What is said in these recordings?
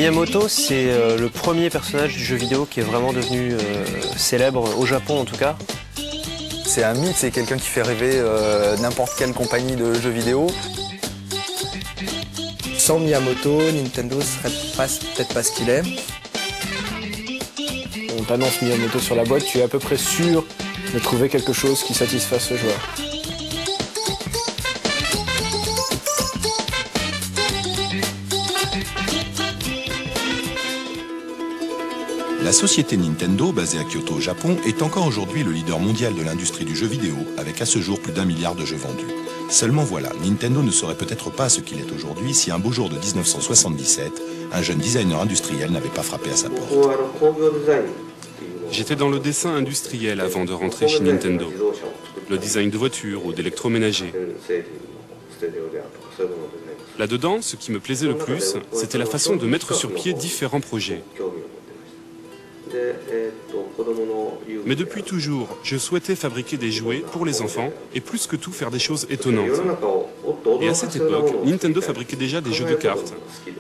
Miyamoto, c'est le premier personnage du jeu vidéo qui est vraiment devenu célèbre, au Japon en tout cas. C'est un mythe, c'est quelqu'un qui fait rêver n'importe quelle compagnie de jeux vidéo. Sans Miyamoto, Nintendo serait peut-être pas ce qu'il est. On t'annonce Miyamoto sur la boîte, tu es à peu près sûr de trouver quelque chose qui satisfasse ce joueur. La société Nintendo, basée à Kyoto au Japon, est encore aujourd'hui le leader mondial de l'industrie du jeu vidéo, avec à ce jour plus d'1 milliard de jeux vendus. Seulement voilà, Nintendo ne serait peut-être pas ce qu'il est aujourd'hui si un beau jour de 1977, un jeune designer industriel n'avait pas frappé à sa porte. J'étais dans le dessin industriel avant de rentrer chez Nintendo. Le design de voitures ou d'électroménager. Là-dedans, ce qui me plaisait le plus, c'était la façon de mettre sur pied différents projets. Mais depuis toujours, je souhaitais fabriquer des jouets pour les enfants et plus que tout faire des choses étonnantes. Et à cette époque, Nintendo fabriquait déjà des jeux de cartes,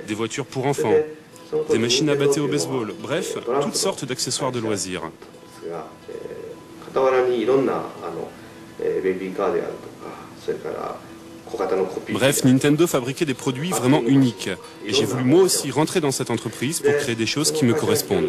des voitures pour enfants, des machines à battre au baseball, bref, toutes sortes d'accessoires de loisirs. Bref, Nintendo fabriquait des produits vraiment uniques. Et j'ai voulu moi aussi rentrer dans cette entreprise pour créer des choses qui me correspondent.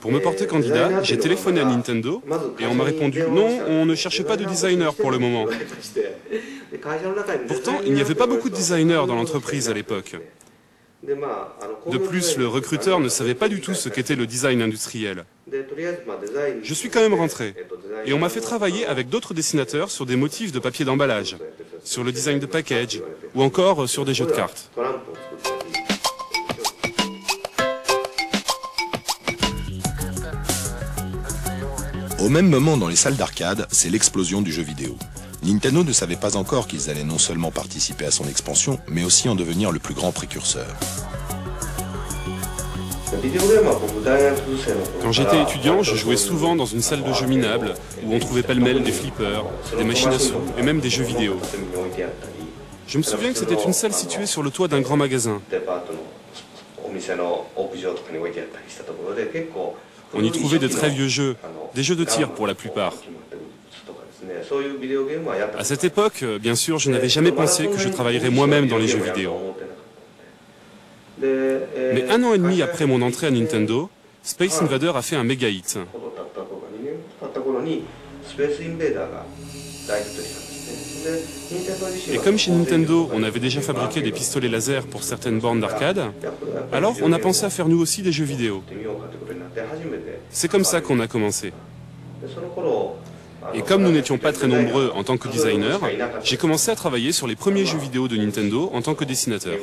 Pour me porter candidat, j'ai téléphoné à Nintendo et on m'a répondu « Non, on ne cherche pas de designer pour le moment ». Pourtant, il n'y avait pas beaucoup de designers dans l'entreprise à l'époque. De plus, le recruteur ne savait pas du tout ce qu'était le design industriel. Je suis quand même rentré et on m'a fait travailler avec d'autres dessinateurs sur des motifs de papier d'emballage, sur le design de package ou encore sur des jeux de cartes. Au même moment, dans les salles d'arcade, c'est l'explosion du jeu vidéo. Nintendo ne savait pas encore qu'ils allaient non seulement participer à son expansion, mais aussi en devenir le plus grand précurseur. Quand j'étais étudiant, je jouais souvent dans une salle de jeux minable où on trouvait pêle-mêle des flippers, des machines à sous et même des jeux vidéo. Je me souviens que c'était une salle située sur le toit d'un grand magasin. On y trouvait de très vieux jeux, des jeux de tir pour la plupart. À cette époque, bien sûr, je n'avais jamais pensé que je travaillerais moi-même dans les jeux vidéo. Mais 1 an et demi après mon entrée à Nintendo, Space Invader a fait un méga hit. Et comme chez Nintendo, on avait déjà fabriqué des pistolets laser pour certaines bornes d'arcade, alors on a pensé à faire nous aussi des jeux vidéo. C'est comme ça qu'on a commencé. Et comme nous n'étions pas très nombreux en tant que designers, j'ai commencé à travailler sur les premiers jeux vidéo de Nintendo en tant que dessinateur.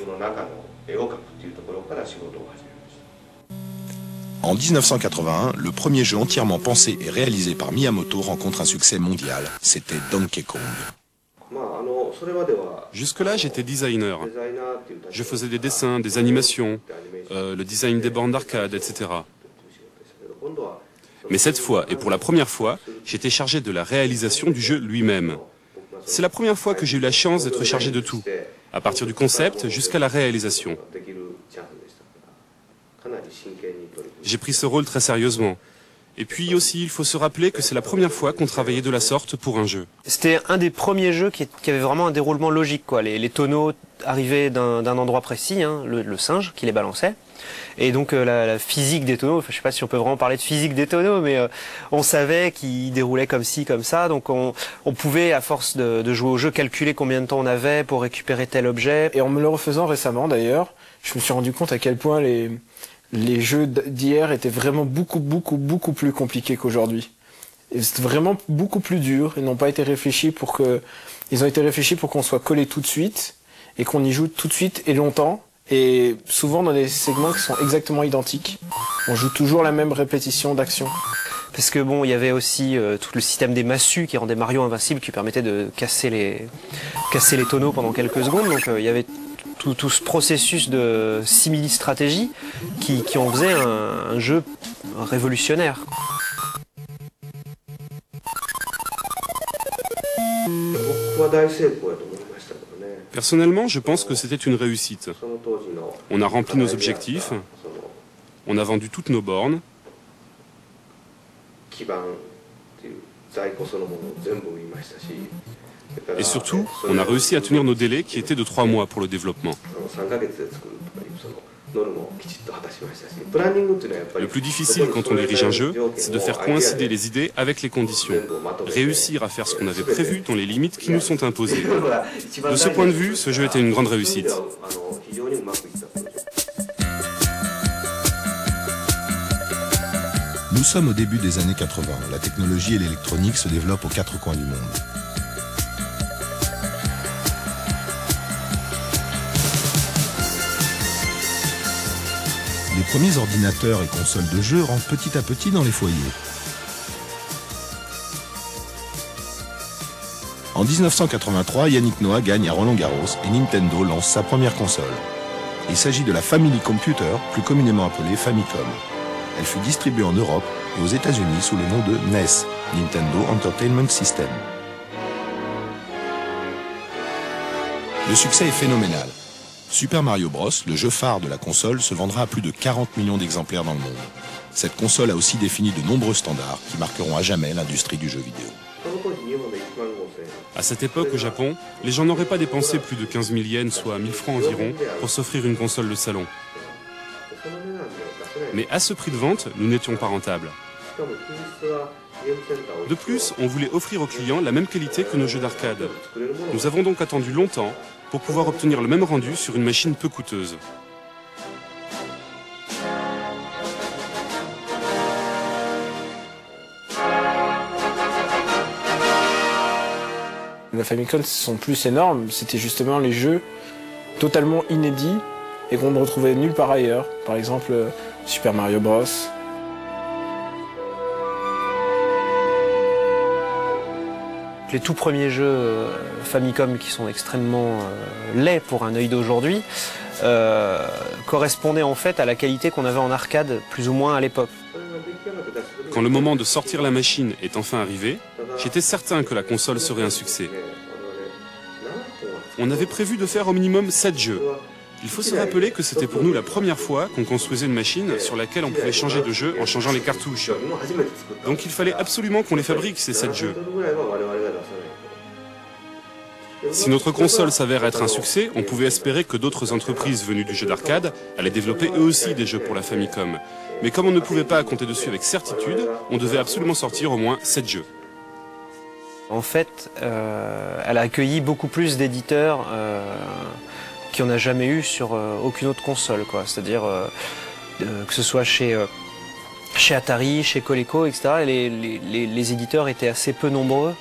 En 1981, le premier jeu entièrement pensé et réalisé par Miyamoto rencontre un succès mondial. C'était Donkey Kong. Jusque-là, j'étais designer. Je faisais des dessins, des animations, le design des bornes d'arcade, etc. Mais cette fois, et pour la première fois, j'étais chargé de la réalisation du jeu lui-même. C'est la première fois que j'ai eu la chance d'être chargé de tout, à partir du concept jusqu'à la réalisation. J'ai pris ce rôle très sérieusement. Et puis aussi, il faut se rappeler que c'est la première fois qu'on travaillait de la sorte pour un jeu. C'était un des premiers jeux qui avait vraiment un déroulement logique, quoi. Les tonneaux arrivaient d'un endroit précis, hein, le singe qui les balançait. Et donc la physique des tonneaux, enfin, je ne sais pas si on peut vraiment parler de physique des tonneaux, mais on savait qu'ils déroulaient comme ci, comme ça. Donc on pouvait, à force de jouer au jeu, calculer combien de temps on avait pour récupérer tel objet. Et en me le refaisant récemment d'ailleurs, je me suis rendu compte à quel point les jeux d'hier étaient vraiment beaucoup plus compliqués qu'aujourd'hui. C'est vraiment beaucoup plus dur. Ils n'ont pas été réfléchis ils ont été réfléchis pour qu'on soit collé tout de suite et qu'on y joue tout de suite et longtemps. Et souvent dans des segments qui sont exactement identiques. On joue toujours la même répétition d'action. Parce que bon, il y avait aussi tout le système des massues qui rendait Mario invincible, qui permettait de casser les tonneaux pendant quelques secondes. Donc il y avait tout ce processus de simili-stratégie qui en faisait un jeu révolutionnaire. Personnellement, je pense que c'était une réussite. On a rempli nos objectifs, on a vendu toutes nos bornes. Et surtout, on a réussi à tenir nos délais qui étaient de 3 mois pour le développement. Le plus difficile quand on dirige un jeu, c'est de faire coïncider les idées avec les conditions. Réussir à faire ce qu'on avait prévu dans les limites qui nous sont imposées. De ce point de vue, ce jeu était une grande réussite. Nous sommes au début des années 80. La technologie et l'électronique se développent aux 4 coins du monde. Les premiers ordinateurs et consoles de jeux rentrent petit à petit dans les foyers. En 1983, Yannick Noah gagne à Roland-Garros et Nintendo lance sa première console. Il s'agit de la Family Computer, plus communément appelée Famicom. Elle fut distribuée en Europe et aux États-Unis sous le nom de NES, Nintendo Entertainment System. Le succès est phénoménal. Super Mario Bros, le jeu phare de la console, se vendra à plus de 40 millions d'exemplaires dans le monde. Cette console a aussi défini de nombreux standards qui marqueront à jamais l'industrie du jeu vidéo. À cette époque, au Japon, les gens n'auraient pas dépensé plus de 15 000 yens, soit 1000 francs environ, pour s'offrir une console de salon. Mais à ce prix de vente, nous n'étions pas rentables. De plus, on voulait offrir aux clients la même qualité que nos jeux d'arcade. Nous avons donc attendu longtemps pour pouvoir obtenir le même rendu sur une machine peu coûteuse. La Famicom, son plus énorme, c'était justement les jeux totalement inédits et qu'on ne retrouvait nulle part ailleurs. Par exemple, Super Mario Bros. Les tout premiers jeux Famicom qui sont extrêmement laids pour un œil d'aujourd'hui correspondaient en fait à la qualité qu'on avait en arcade plus ou moins à l'époque. Quand le moment de sortir la machine est enfin arrivé, j'étais certain que la console serait un succès. On avait prévu de faire au minimum 7 jeux. Il faut se rappeler que c'était pour nous la première fois qu'on construisait une machine sur laquelle on pouvait changer de jeu en changeant les cartouches. Donc il fallait absolument qu'on les fabrique, ces 7 jeux. Si notre console s'avère être un succès, on pouvait espérer que d'autres entreprises venues du jeu d'arcade allaient développer eux aussi des jeux pour la Famicom. Mais comme on ne pouvait pas compter dessus avec certitude, on devait absolument sortir au moins 7 jeux. En fait, elle a accueilli beaucoup plus d'éditeurs qu'il n'y en a jamais eu sur aucune autre console, quoi. C'est-à-dire que ce soit chez Atari, chez Coleco, etc. Les éditeurs étaient assez peu nombreux.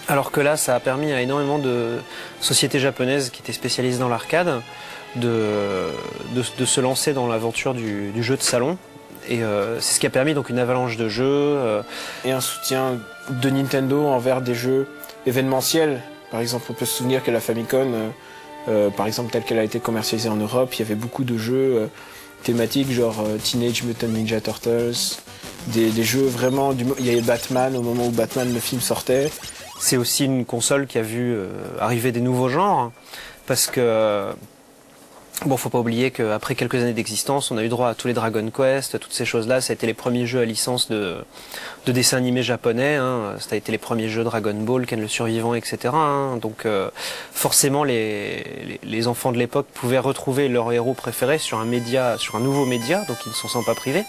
Alors que là, ça a permis à énormément de sociétés japonaises qui étaient spécialisées dans l'arcade de se lancer dans l'aventure du jeu de salon. Et c'est ce qui a permis donc une avalanche de jeux. Et un soutien de Nintendo envers des jeux événementiels. Par exemple, on peut se souvenir que la Famicom, par exemple, telle qu'elle a été commercialisée en Europe, il y avait beaucoup de jeux thématiques, genre Teenage Mutant Ninja Turtles, des jeux vraiment... Il y avait Batman au moment où Batman, le film, sortait. C'est aussi une console qui a vu arriver des nouveaux genres, hein, parce que... Bon, faut pas oublier qu'après quelques années d'existence, on a eu droit à tous les Dragon Quest, toutes ces choses-là. Ça a été les premiers jeux à licence de dessins animés japonais. Hein. Ça a été les premiers jeux Dragon Ball, Ken le Survivant, etc. Hein. Donc forcément, les enfants de l'époque pouvaient retrouver leur héros préféré sur un nouveau média, donc ils ne s'en sont pas privés.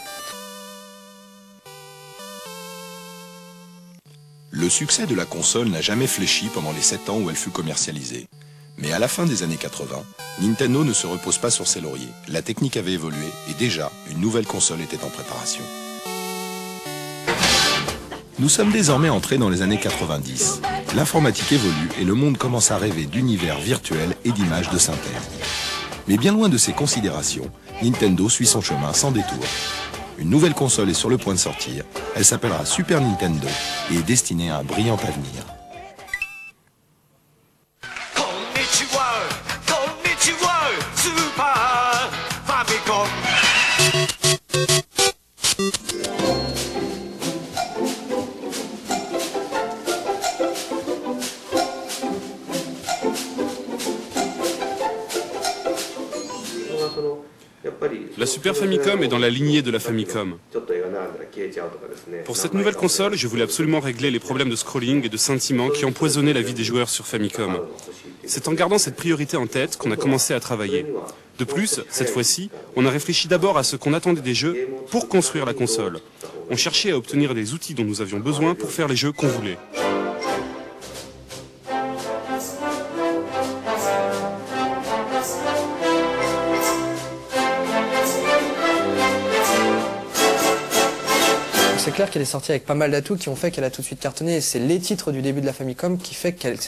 Le succès de la console n'a jamais fléchi pendant les 7 ans où elle fut commercialisée. Mais à la fin des années 80, Nintendo ne se repose pas sur ses lauriers. La technique avait évolué et déjà, une nouvelle console était en préparation. Nous sommes désormais entrés dans les années 90. L'informatique évolue et le monde commence à rêver d'univers virtuels et d'images de synthèse. Mais bien loin de ces considérations, Nintendo suit son chemin sans détour. Une nouvelle console est sur le point de sortir. Elle s'appellera Super Nintendo et est destinée à un brillant avenir. La Super Famicom est dans la lignée de la Famicom. Pour cette nouvelle console, je voulais absolument régler les problèmes de scrolling et de scintillement qui empoisonnaient la vie des joueurs sur Famicom. C'est en gardant cette priorité en tête qu'on a commencé à travailler. De plus, cette fois-ci, on a réfléchi d'abord à ce qu'on attendait des jeux pour construire la console. On cherchait à obtenir les outils dont nous avions besoin pour faire les jeux qu'on voulait. C'est clair qu'elle est sortie avec pas mal d'atouts qui ont fait qu'elle a tout de suite cartonné. Et c'est les titres du début de la Famicom qui fait qu'elle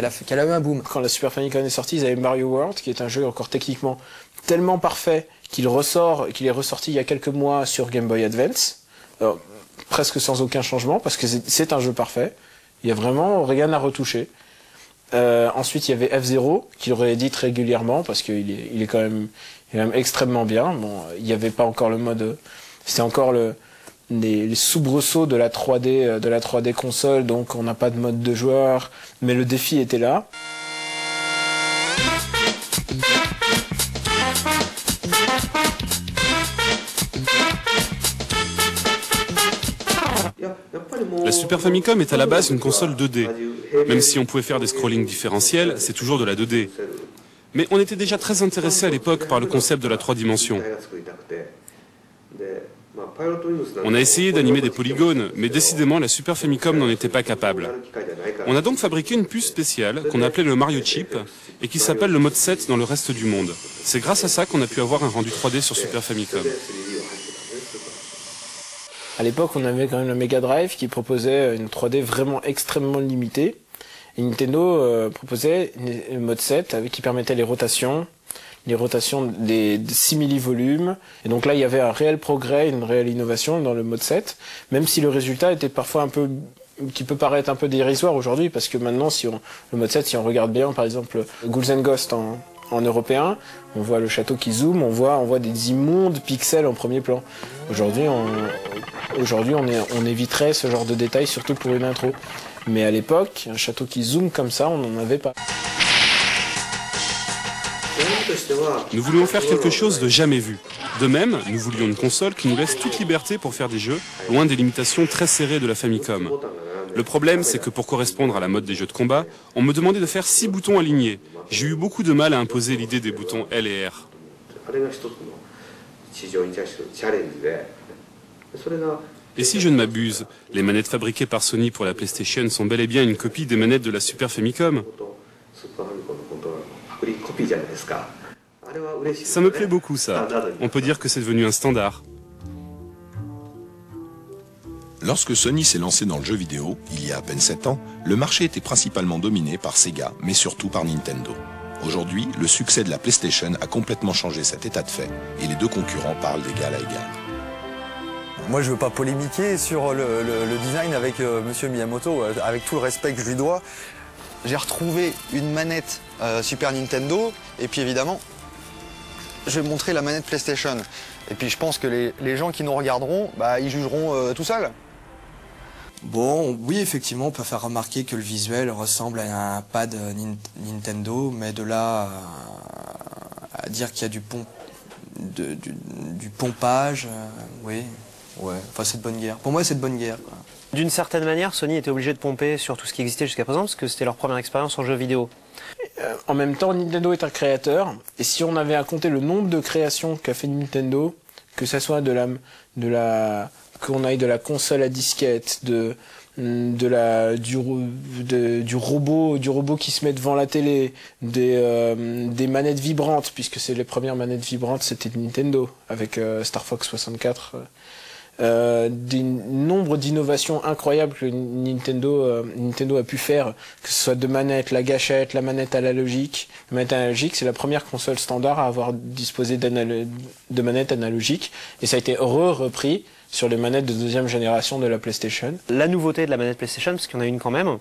a eu un boom. Quand la Super Famicom est sortie, ils avaient Mario World, qui est un jeu encore techniquement tellement parfait qu'il est ressorti il y a quelques mois sur Game Boy Advance, presque sans aucun changement, parce que c'est un jeu parfait. Il y a vraiment rien à retoucher. Ensuite, il y avait F-Zero, qu'il réédite régulièrement, parce qu'il est quand même extrêmement bien. Bon, il n'y avait pas encore le mode... C'était encore les soubresauts de la 3D console, donc on n'a pas de mode de joueur, mais le défi était là. La Super Famicom est à la base une console 2D. Même si on pouvait faire des scrollings différentiels, c'est toujours de la 2D. Mais on était déjà très intéressé à l'époque par le concept de la 3 dimensions. On a essayé d'animer des polygones, mais décidément la Super Famicom n'en était pas capable. On a donc fabriqué une puce spéciale qu'on appelait le Mario Chip et qui s'appelle le mode 7 dans le reste du monde. C'est grâce à ça qu'on a pu avoir un rendu 3D sur Super Famicom. À l'époque, on avait quand même le Mega Drive qui proposait une 3D vraiment extrêmement limitée. Et Nintendo proposait le mode 7 qui permettait les rotations des simili-volumes. Et donc là, il y avait un réel progrès, une réelle innovation dans le mode 7, même si le résultat était parfois qui peut paraître un peu dérisoire aujourd'hui, parce que maintenant, le mode 7, si on regarde bien, par exemple, Ghouls and Ghosts en européen, on voit le château qui zoome, on voit des immondes pixels en premier plan. Aujourd'hui, on éviterait ce genre de détails, surtout pour une intro. Mais à l'époque, un château qui zoome comme ça, on n'en avait pas. Nous voulions faire quelque chose de jamais vu. De même, nous voulions une console qui nous laisse toute liberté pour faire des jeux, loin des limitations très serrées de la Famicom. Le problème, c'est que pour correspondre à la mode des jeux de combat, on me demandait de faire 6 boutons alignés. J'ai eu beaucoup de mal à imposer l'idée des boutons L et R. Et si je ne m'abuse, les manettes fabriquées par Sony pour la PlayStation sont bel et bien une copie des manettes de la Super Famicom. Ça me plaît beaucoup, ça. On peut dire que c'est devenu un standard. Lorsque Sony s'est lancé dans le jeu vidéo, il y a à peine 7 ans, le marché était principalement dominé par Sega, mais surtout par Nintendo. Aujourd'hui, le succès de la PlayStation a complètement changé cet état de fait, et les deux concurrents parlent d'égal à égal. Moi, je veux pas polémiquer sur le design avec Monsieur Miyamoto, avec tout le respect que je lui dois. J'ai retrouvé une manette Super Nintendo, et puis évidemment, je vais montrer la manette PlayStation. Et puis je pense que les gens qui nous regarderont, ils jugeront tout seuls. Bon, oui, effectivement, on peut faire remarquer que le visuel ressemble à un pad Nintendo, mais de là à dire qu'il y a du pompage, oui, ouais, enfin c'est de bonne guerre. Pour moi, c'est de bonne guerre, quoi. D'une certaine manière, Sony était obligé de pomper sur tout ce qui existait jusqu'à présent, parce que c'était leur première expérience en jeu vidéo. En même temps, Nintendo est un créateur, et si on avait à compter le nombre de créations qu'a fait Nintendo, que ça soit qu'on aille de la console à disquette, du robot qui se met devant la télé, des manettes vibrantes, puisque c'est les premières manettes vibrantes, c'était de Nintendo avec Star Fox 64. Des nombres d'innovations incroyables que Nintendo a pu faire, que ce soit de manettes, la gâchette, la manette analogique. La manette analogique, c'est la première console standard à avoir disposé de manettes analogiques, et ça a été repris sur les manettes de deuxième génération de la PlayStation. La nouveauté de la manette PlayStation, parce qu'il y en a une quand même,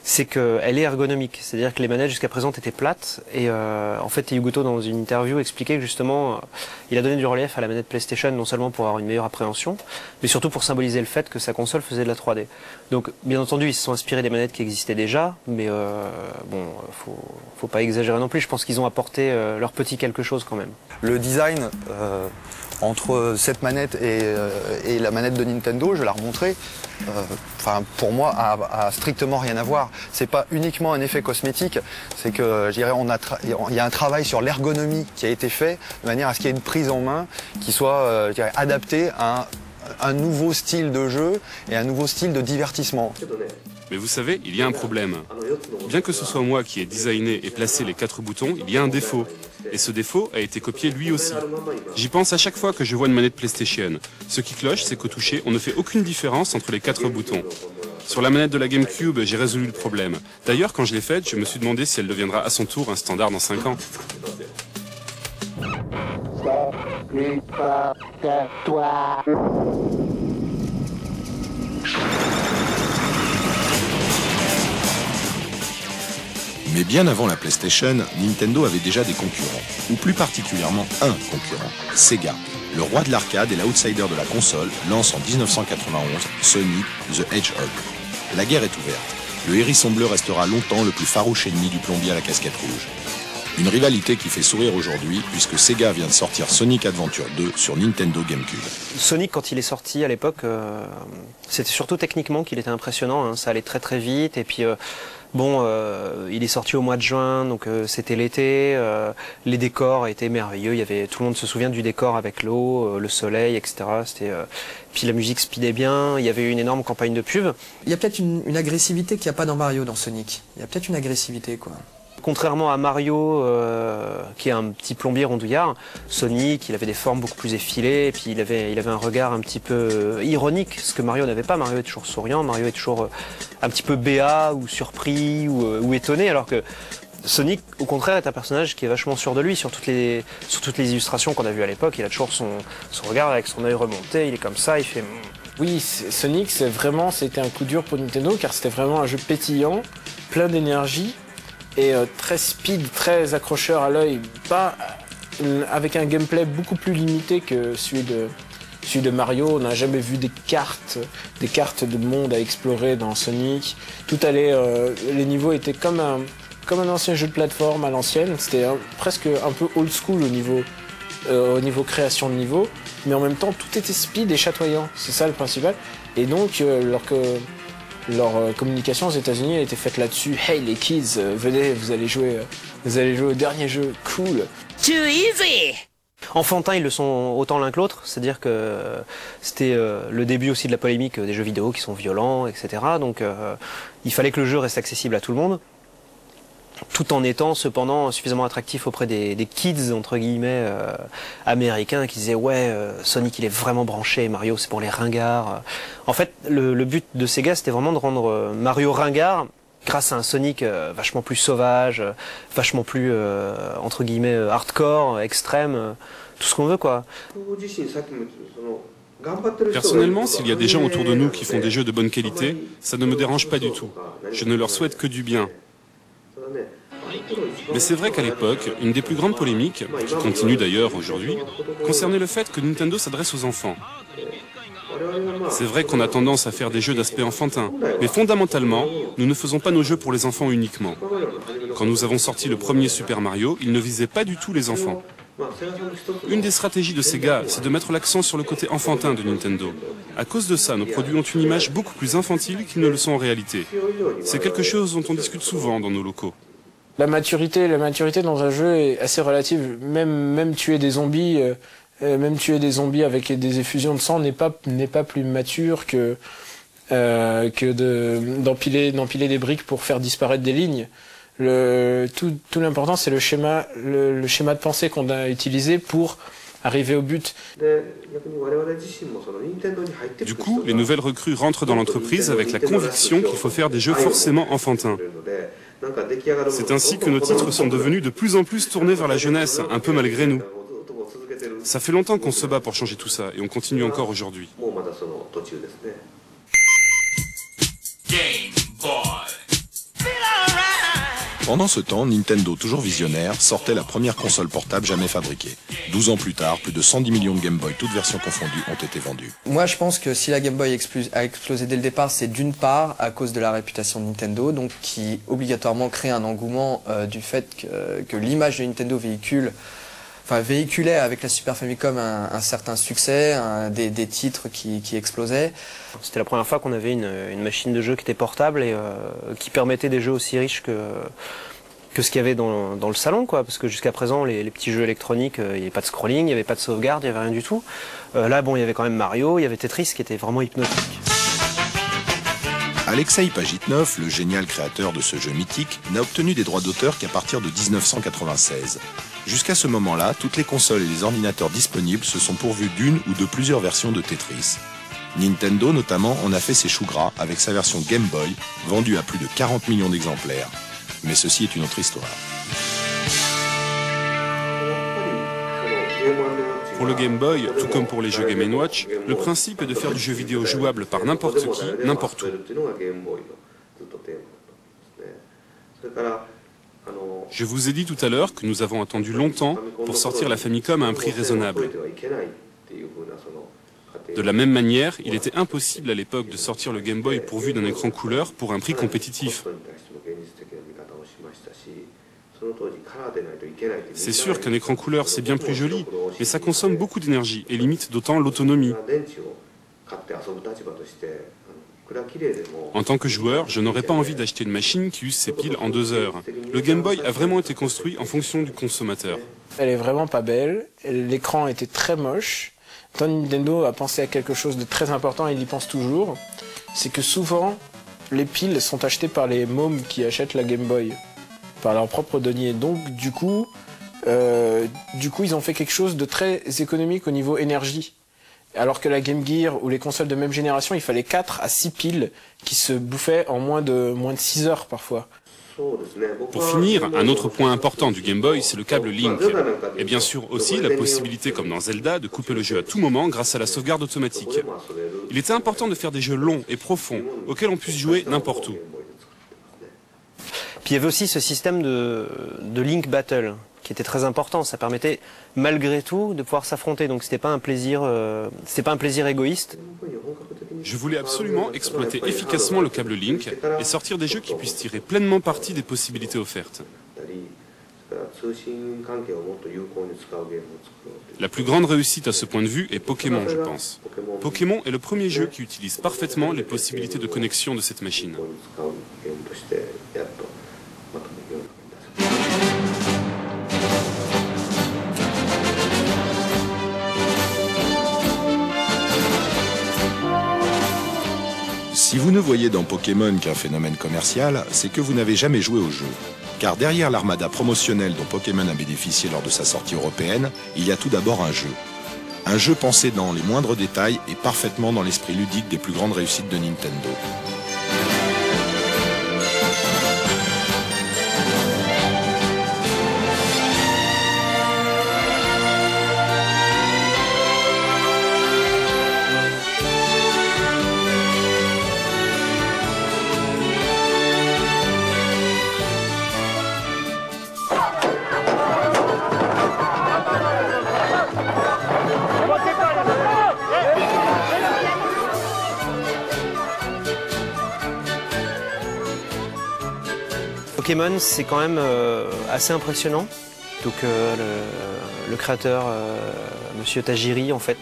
c'est qu'elle est ergonomique. C'est-à-dire que les manettes jusqu'à présent étaient plates. Et en fait, Yugoto, dans une interview, expliquait que justement, il a donné du relief à la manette PlayStation, non seulement pour avoir une meilleure appréhension, mais surtout pour symboliser le fait que sa console faisait de la 3D. Donc, bien entendu, ils se sont inspirés des manettes qui existaient déjà, mais faut pas exagérer non plus. Je pense qu'ils ont apporté leur petit quelque chose quand même. Le design entre cette manette et la manette de Nintendo, je vais la remontrer, pour moi, a strictement rien à voir. C'est pas uniquement un effet cosmétique, c'est que je dirais, il y a un travail sur l'ergonomie qui a été fait de manière à ce qu'il y ait une prise en main qui soit je dirais, adaptée à un nouveau style de jeu et un nouveau style de divertissement. Mais vous savez, il y a un problème. Bien que ce soit moi qui ai designé et placé les 4 boutons, il y a un défaut. Et ce défaut a été copié lui aussi. J'y pense à chaque fois que je vois une manette PlayStation. Ce qui cloche, c'est qu'au toucher, on ne fait aucune différence entre les 4 boutons. Sur la manette de la GameCube, j'ai résolu le problème. D'ailleurs, quand je l'ai faite, je me suis demandé si elle deviendra à son tour un standard dans 5 ans. Mais bien avant la PlayStation, Nintendo avait déjà des concurrents, ou plus particulièrement un concurrent, Sega. Le roi de l'arcade et l'outsider de la console lance en 1991 Sonic the Hedgehog. La guerre est ouverte. Le hérisson bleu restera longtemps le plus farouche ennemi du plombier à la casquette rouge. Une rivalité qui fait sourire aujourd'hui puisque Sega vient de sortir Sonic Adventure 2 sur Nintendo GameCube. Sonic, quand il est sorti à l'époque, c'était surtout techniquement qu'il était impressionnant, hein. Ça allait très très vite et puis il est sorti au mois de juin, donc c'était l'été, les décors étaient merveilleux, tout le monde se souvient du décor avec l'eau, le soleil, etc. Puis la musique speedait bien, il y avait eu une énorme campagne de pub. Il y a peut-être une agressivité qu'il n'y a pas dans Mario, dans Sonic. Il y a peut-être une agressivité, quoi. Contrairement à Mario, qui est un petit plombier rondouillard, Sonic, il avait des formes beaucoup plus effilées, et puis il avait un regard un petit peu ironique, ce que Mario n'avait pas. Mario est toujours souriant, Mario est toujours un petit peu béat, ou surpris, ou étonné, alors que Sonic, au contraire, est un personnage qui est vachement sûr de lui. Sur toutes les illustrations qu'on a vues à l'époque, il a toujours son regard avec son œil remonté, il est comme ça, il fait... Oui, Sonic, c'était un coup dur pour Nintendo, car c'était vraiment un jeu pétillant, plein d'énergie, et très speed, très accrocheur à l'œil, pas avec un gameplay beaucoup plus limité que celui de Mario. On n'a jamais vu des cartes de monde à explorer dans Sonic. Tout allait, les niveaux étaient comme un ancien jeu de plateforme à l'ancienne. C'était presque un peu old school au niveau création de niveau, mais en même temps tout était speed et chatoyant. C'est ça le principal. Et donc leur communication aux États-Unis a été faite là-dessus. Hey les kids, venez, vous allez jouer au dernier jeu, cool. Too easy. Enfantins, ils le sont autant l'un que l'autre, c'est-à-dire que c'était le début aussi de la polémique des jeux vidéo qui sont violents, etc. Donc il fallait que le jeu reste accessible à tout le monde, tout en étant cependant suffisamment attractif auprès des kids entre guillemets américains qui disaient ouais Sonic il est vraiment branché, Mario c'est pour les ringards. En fait le but de Sega c'était vraiment de rendre Mario ringard grâce à un Sonic vachement plus sauvage, vachement plus entre guillemets hardcore, extrême, tout ce qu'on veut quoi. Personnellement, s'il y a des gens autour de nous qui font des jeux de bonne qualité, ça ne me dérange pas du tout. Je ne leur souhaite que du bien. Mais c'est vrai qu'à l'époque, une des plus grandes polémiques, qui continue d'ailleurs aujourd'hui, concernait le fait que Nintendo s'adresse aux enfants. C'est vrai qu'on a tendance à faire des jeux d'aspect enfantin, mais fondamentalement, nous ne faisons pas nos jeux pour les enfants uniquement. Quand nous avons sorti le premier Super Mario, il ne visait pas du tout les enfants. Une des stratégies de Sega, c'est de mettre l'accent sur le côté enfantin de Nintendo. À cause de ça, nos produits ont une image beaucoup plus infantile qu'ils ne le sont en réalité. C'est quelque chose dont on discute souvent dans nos locaux. La maturité dans un jeu est assez relative. Même tuer des zombies, avec des effusions de sang n'est pas plus mature que d'empiler des briques pour faire disparaître des lignes. Tout l'important c'est le schéma de pensée qu'on a utilisé pour arriver au but. Du coup, les nouvelles recrues rentrent dans l'entreprise avec la conviction qu'il faut faire des jeux forcément enfantins. C'est ainsi que nos titres sont devenus de plus en plus tournés vers la jeunesse, un peu malgré nous. Ça fait longtemps qu'on se bat pour changer tout ça, et on continue encore aujourd'hui. Pendant ce temps, Nintendo, toujours visionnaire, sortait la première console portable jamais fabriquée. 12 ans plus tard, plus de 110 millions de Game Boy, toutes versions confondues, ont été vendues. Moi, je pense que si la Game Boy a explosé dès le départ, c'est d'une part à cause de la réputation de Nintendo, donc qui obligatoirement crée un engouement du fait que l'image de Nintendo véhiculait avec la Super Famicom un certain succès, des titres qui explosaient. C'était la première fois qu'on avait une machine de jeu qui était portable et qui permettait des jeux aussi riches que ce qu'il y avait dans le salon, quoi. Parce que jusqu'à présent, les petits jeux électroniques, il n'y avait pas de scrolling, il n'y avait pas de sauvegarde, il n'y avait rien du tout. Là, bon, il y avait quand même Mario, il y avait Tetris qui était vraiment hypnotique. Alexei Pajitnov, le génial créateur de ce jeu mythique, n'a obtenu des droits d'auteur qu'à partir de 1996. Jusqu'à ce moment-là, toutes les consoles et les ordinateurs disponibles se sont pourvus d'une ou de plusieurs versions de Tetris. Nintendo notamment en a fait ses choux gras avec sa version Game Boy, vendue à plus de 40 millions d'exemplaires. Mais ceci est une autre histoire. Pour le Game Boy, tout comme pour les jeux Game & Watch, le principe est de faire du jeu vidéo jouable par n'importe qui, n'importe où. Je vous ai dit tout à l'heure que nous avons attendu longtemps pour sortir la Famicom à un prix raisonnable. De la même manière, il était impossible à l'époque de sortir le Game Boy pourvu d'un écran couleur pour un prix compétitif. C'est sûr qu'un écran couleur c'est bien plus joli, mais ça consomme beaucoup d'énergie et limite d'autant l'autonomie. En tant que joueur, je n'aurais pas envie d'acheter une machine qui use ses piles en 2 heures. Le Game Boy a vraiment été construit en fonction du consommateur. Elle est vraiment pas belle, l'écran était très moche. Nintendo a pensé à quelque chose de très important et il y pense toujours, c'est que souvent les piles sont achetées par les mômes qui achètent la Game Boy, par leur propre denier. Donc du coup, ils ont fait quelque chose de très économique au niveau énergie. Alors que la Game Gear ou les consoles de même génération, il fallait 4 à 6 piles qui se bouffaient en moins de 6 heures parfois. Pour finir, un autre point important du Game Boy, c'est le câble Link. Et bien sûr aussi la possibilité, comme dans Zelda, de couper le jeu à tout moment grâce à la sauvegarde automatique. Il était important de faire des jeux longs et profonds, auxquels on puisse jouer n'importe où. Puis il y avait aussi ce système de Link Battle, qui était très important. Ça permettait, malgré tout, de pouvoir s'affronter. Donc c'était pas un plaisir égoïste. Je voulais absolument exploiter efficacement le câble Link et sortir des jeux qui puissent tirer pleinement parti des possibilités offertes. La plus grande réussite à ce point de vue est Pokémon, je pense. Pokémon est le premier jeu qui utilise parfaitement les possibilités de connexion de cette machine. Si vous ne voyez dans Pokémon qu'un phénomène commercial, c'est que vous n'avez jamais joué au jeu. Car derrière l'armada promotionnelle dont Pokémon a bénéficié lors de sa sortie européenne, il y a tout d'abord un jeu. Un jeu pensé dans les moindres détails et parfaitement dans l'esprit ludique des plus grandes réussites de Nintendo. Pokémon, c'est quand même assez impressionnant. Donc le créateur, Monsieur Tajiri, en fait,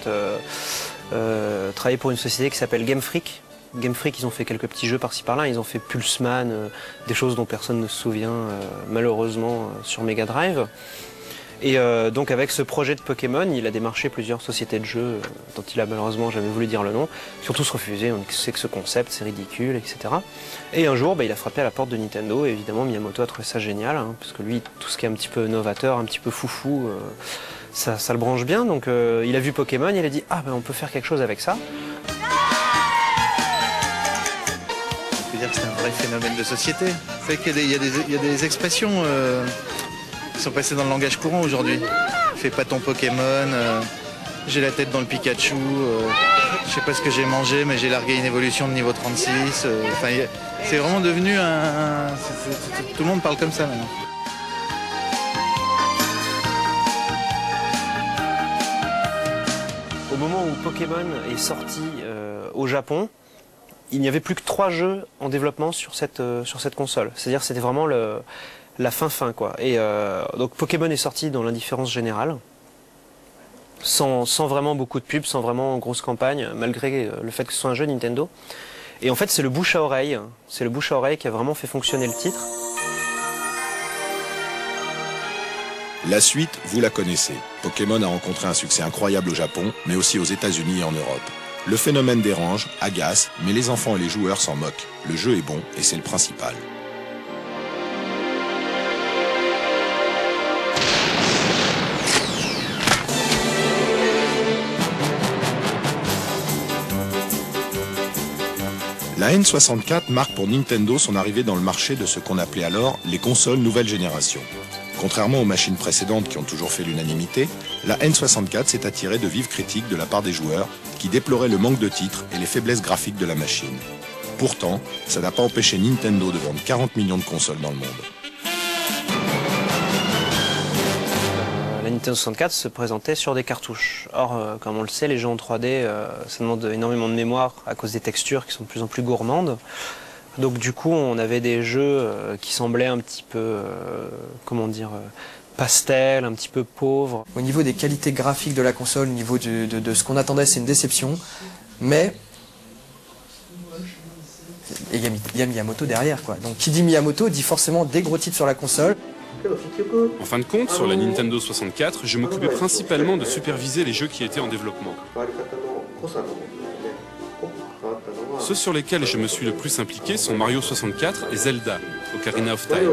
travaillait pour une société qui s'appelle Game Freak. Game Freak, ils ont fait quelques petits jeux par-ci par-là. Ils ont fait Pulseman, des choses dont personne ne se souvient, malheureusement, sur Mega Drive. Et donc avec ce projet de Pokémon, il a démarché plusieurs sociétés de jeux dont il a malheureusement jamais voulu dire le nom, qui ont tous refusé, on sait que ce concept c'est ridicule, etc. Et un jour, il a frappé à la porte de Nintendo, et évidemment Miyamoto a trouvé ça génial, hein, parce que lui, tout ce qui est un petit peu novateur, un petit peu foufou, ça le branche bien, donc il a vu Pokémon, il a dit « Ah, on peut faire quelque chose avec ça ». On peut dire que c'est un vrai phénomène de société. C'est qu'il y a des expressions qui sont passées dans le langage courant aujourd'hui. Fais pas ton Pokémon, j'ai la tête dans le Pikachu. Je sais pas ce que j'ai mangé, mais j'ai largué une évolution de niveau 36. Enfin, c'est vraiment devenu tout le monde parle comme ça maintenant. Au moment où Pokémon est sorti au Japon, il n'y avait plus que 3 jeux en développement sur cette console. C'est-à-dire c'était vraiment la fin quoi. Et donc Pokémon est sorti dans l'indifférence générale, sans vraiment beaucoup de pubs, sans vraiment grosse campagne, malgré le fait que ce soit un jeu Nintendo. Et en fait c'est le bouche à oreille qui a vraiment fait fonctionner le titre. La suite, vous la connaissez. Pokémon a rencontré un succès incroyable au Japon, mais aussi aux États-Unis et en Europe. Le phénomène dérange, agace, mais les enfants et les joueurs s'en moquent. Le jeu est bon et c'est le principal. La N64 marque pour Nintendo son arrivée dans le marché de ce qu'on appelait alors les consoles nouvelle génération. Contrairement aux machines précédentes qui ont toujours fait l'unanimité, la N64 s'est attirée de vives critiques de la part des joueurs qui déploraient le manque de titres et les faiblesses graphiques de la machine. Pourtant, ça n'a pas empêché Nintendo de vendre 40 millions de consoles dans le monde. La Nintendo 64 se présentait sur des cartouches. Or, comme on le sait, les jeux en 3D, ça demande énormément de mémoire à cause des textures qui sont de plus en plus gourmandes. Donc du coup, on avait des jeux qui semblaient un petit peu, pastel, un petit peu pauvre. Au niveau des qualités graphiques de la console, au niveau de ce qu'on attendait, c'est une déception. Mais il y a Miyamoto derrière, quoi. Donc qui dit Miyamoto dit forcément des gros titres sur la console. En fin de compte, sur la Nintendo 64, je m'occupais principalement de superviser les jeux qui étaient en développement. Ceux sur lesquels je me suis le plus impliqué sont Mario 64 et Zelda, Ocarina of Time.